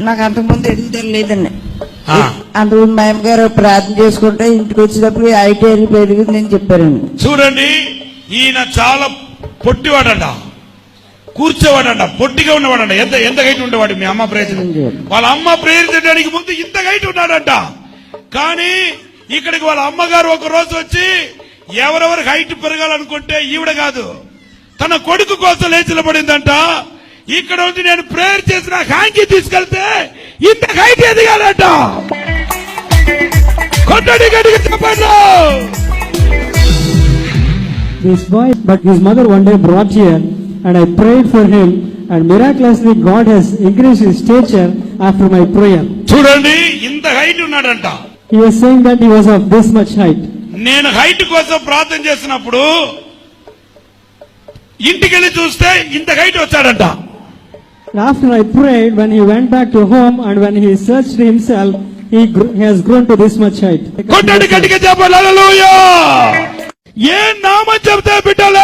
నాకు అంతకుముందు ఎదుగుదల లేదండి. అందుకు మా అమ్మగారు ప్రార్థన చేసుకుంటే ఇంటికి వచ్చేటప్పుడు ఐటీ పెరిగిందని చెప్పారండి. చూడండి, ఈయన చాలా పొట్టివాడంట, కూర్చోవాడంట, పొట్టిగా ఉన్నవాడంట. ఎంత హైట్ ఉండేవాడు మీ అమ్మ ప్రేయర్? వాళ్ళ అమ్మ ప్రేయర్ చేయడానికి ముందు ఇంత హైట్ ఉన్నాడంట. కానీ ఇక్కడికి వాళ్ళ అమ్మగారు ఒక రోజు వచ్చి ఎవరెవరికి హైట్ పెరగాలనుకుంటే ఈవిడ కాదు, తన కొడుకు కోసం లేచి నిలబడిందంట. ఇక్కడ ఉంది నేను ప్రేయర్ చేసిన హ్యాంకి తీసుకెళ్తే ఇంత హైట్ ఎదిగాడంట. కొట్టడి గడికి చెప్పండి. This boy, but his mother one day brought here and I prayed for him and miraculously God has increased his stature after my prayer. చూడండి, ఇంత హైట్ ఉన్నాడంట. He was saying that he was of this much height. నేను height కోసం ప్రార్థన చేసినప్పుడు ఇంటికి వెళ్ళి చూస్తే ఇంత హైట్ వచ్చాడంట. After I prayed, when he went back to home and when he searched himself, he has grown to this much height. కొట్టడి గట్టిగా చెప్పండి హల్లెలూయా. ఏ నామం చెప్తే బిడ్డలే